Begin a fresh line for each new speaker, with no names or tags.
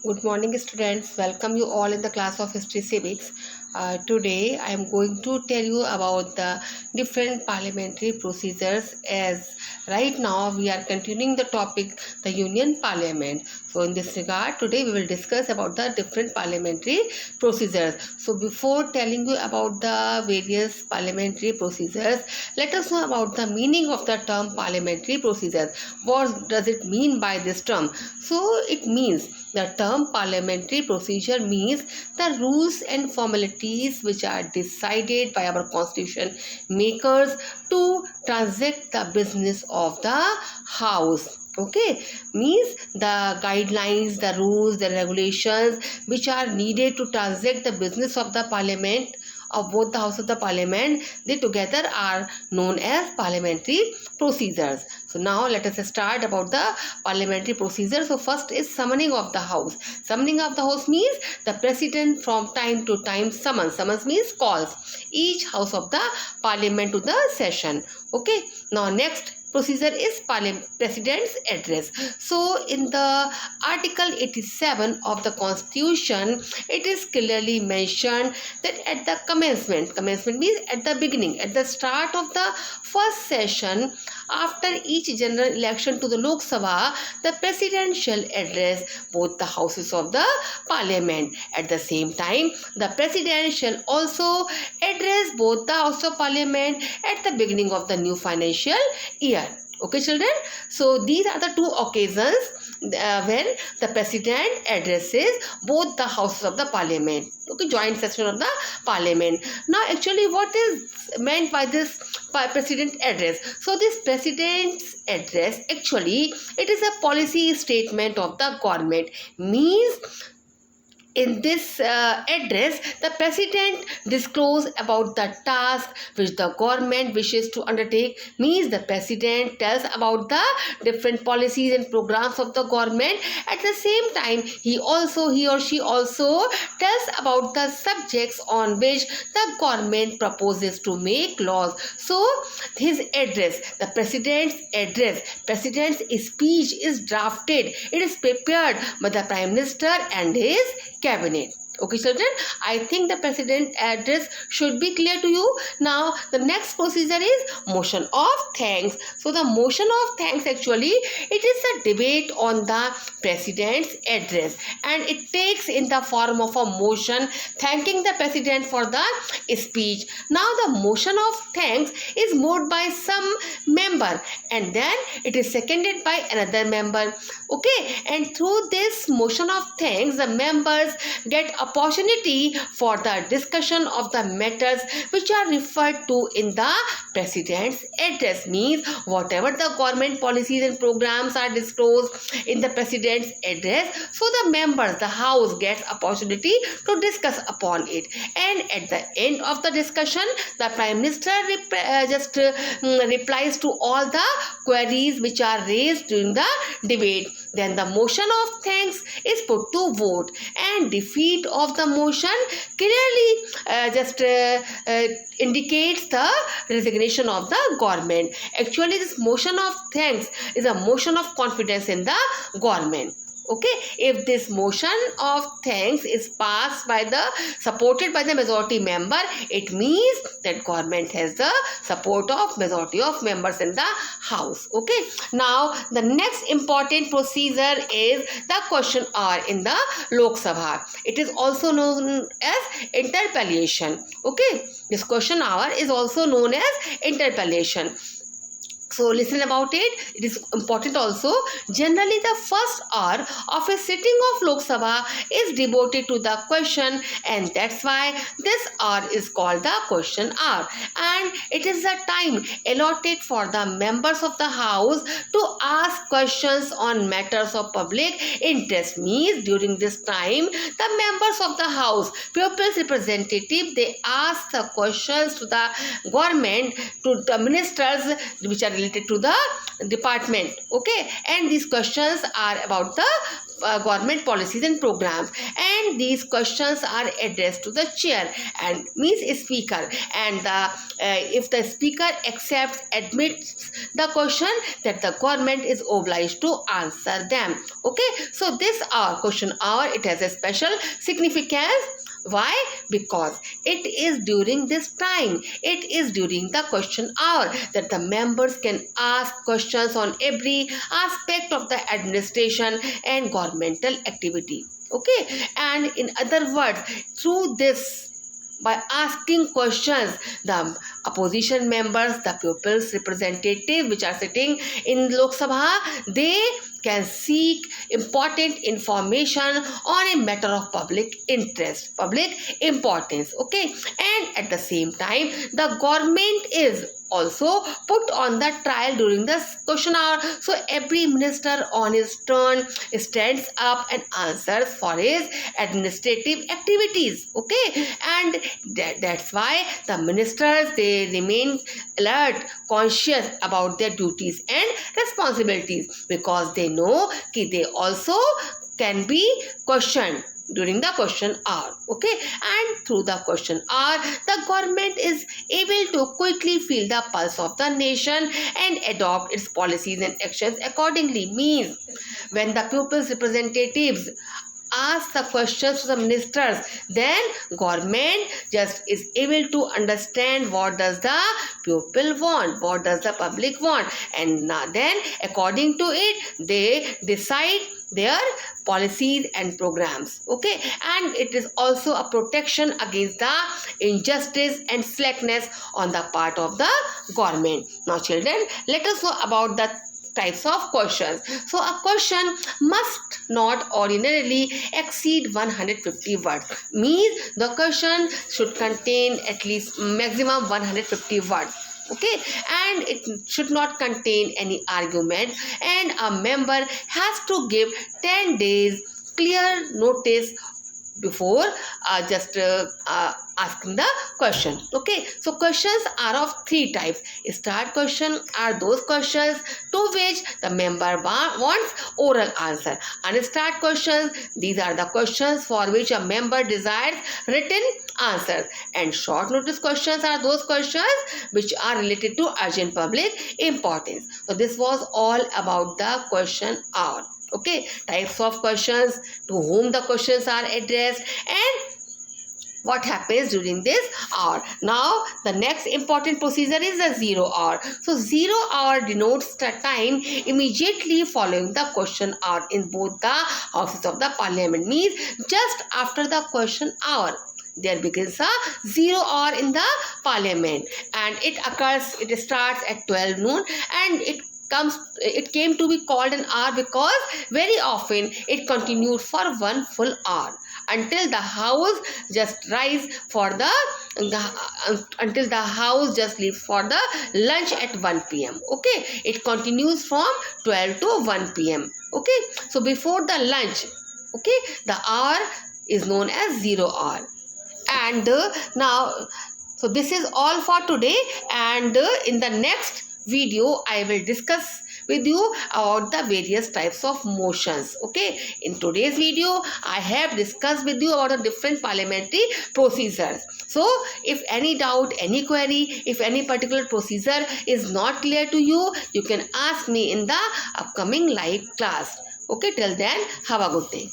Good morning, students. Welcome you all in the class of History Civics. Today, I am going to tell you about the different parliamentary procedures. As right now, we are continuing the topic, the Union Parliament. So, in this regard, today we will discuss about the different parliamentary procedures. So, before telling you about the various parliamentary procedures, let us know about the meaning of the term parliamentary procedures. What does it mean by this term? So, it means the term parliamentary procedure means the rules and formalities which are decided by our constitution makers to transact the business of the house. Okay, means the guidelines, the rules, the regulations which are needed to transact the business of the parliament, of both the house of the parliament, they together are known as parliamentary procedures. So now let us start about the parliamentary procedure. So first is summoning of the house. Summoning of the house means the president from time to time summons. Summons means calls each house of the parliament to the session. Okay, now next procedure is president's address. So in the article 87 of the constitution, it is clearly mentioned that at the commencement means at the beginning, at the start of the first session after each general election to the Lok Sabha, the president shall address both the houses of the parliament. At the same time, the president shall also address both the house of parliament at the beginning of the new financial year. Okay, children. So these are the two occasions when the president addresses both the houses of the parliament. Okay, joint session of the parliament. Now, actually, what is meant by this president address? So this president's address, actually, it is a policy statement of the government. Means in this address, the president discloses about the task which the government wishes to undertake. Means the president tells about the different policies and programs of the government. At the same time, he or she also tells about the subjects on which the government proposes to make laws. So his address, the president's address, president's speech is drafted. It is prepared by the Prime Minister and his cabinet. Okay, children, I think the president address should be clear to you. Now, the next procedure is motion of thanks. So, the motion of thanks, actually, it is a debate on the president's address, and it takes in the form of a motion thanking the president for the speech. Now, the motion of thanks is moved by some member, and then it is seconded by another member. Okay, and through this motion of thanks, the members get opportunity for the discussion of the matters which are referred to in the president's address. Means whatever the government policies and programs are disclosed in the president's address, so the members, the house, gets opportunity to discuss upon it. And at the end of the discussion, the prime minister replies to all the queries which are raised during the debate. Then the motion of thanks is put to vote, and defeat of the motion clearly indicates the resignation of the government. Actually, this motion of thanks is a motion of confidence in the government. Okay, if this motion of thanks is passed by supported by the majority member, it means that government has the support of majority of members in the house. Okay, now the next important procedure is the question hour in the Lok Sabha. It is also known as interpellation. Okay, this question hour is also known as interpellation. So listen about it. It is important also. Generally, the first hour of a sitting of Lok Sabha is devoted to the question, and that's why this hour is called the question hour. And it is the time allotted for the members of the house to ask questions on matters of public interest. Means during this time, the members of the house, people's representative, they ask the questions to the government, to the ministers which are related to the department. Okay, and these questions are about the government policies and programs, and these questions are addressed to the chair and means speaker, and if the speaker admits the question, that the government is obliged to answer them. Okay, so this our question hour, it has a special significance. Why? Because it is during this time, it is during the question hour that the members can ask questions on every aspect of the administration and governmental activity. Okay, and in other words, through this, by asking questions, the opposition members, the people's representative which are sitting in Lok Sabha, they can seek important information on a matter of public interest, public importance. Okay, and at the same time, the government is also put on the trial during the question hour. So every minister on his turn stands up and answers for his administrative activities. Okay, and that's why the ministers, they remain alert, conscious about their duties and responsibilities, because they know that they also can be questioned during the question hour. Okay, and through the question hour, the government is able to quickly feel the pulse of the nation and adopt its policies and actions accordingly. Means when the people's representatives ask the questions to the ministers, then government just is able to understand what does the people want, what does the public want, and then according to it they decide their policies and programs. Okay, and it is also a protection against the injustice and slackness on the part of the government. Now children, let us know about the types of questions. So a question must not ordinarily exceed 150 words. Means the question should contain at least maximum 150 words. Okay, and it should not contain any argument, and a member has to give 10 days clear notice before asking the question. Okay, so questions are of three types. Start question are those questions to which the member wants oral answer. Unstart questions, these are the questions for which a member desires written answers. And short notice questions are those questions which are related to urgent public importance. So this was all about the question hour. Okay, types of questions, to whom the questions are addressed, and what happens during this hour. Now the next important procedure is the 0 hour. So 0 hour denotes the time immediately following the question hour in both the houses of the parliament. Means just after the question hour, there begins a 0 hour in the parliament, and it starts at 12 noon, and it came to be called an hour because very often it continued for 1 full hour until the house just leaves for the lunch at 1 p.m. Okay, it continues from 12 to 1 p.m. Okay, so before the lunch, okay, the hour is known as 0 hour. And now, so this is all for today, and in the next video I will discuss with you about the various types of motions. Okay, in today's video I have discussed with you about the different parliamentary procedures. So if any doubt, any query, if any particular procedure is not clear to you, you can ask me in the upcoming live class. Okay, till then, have a good day.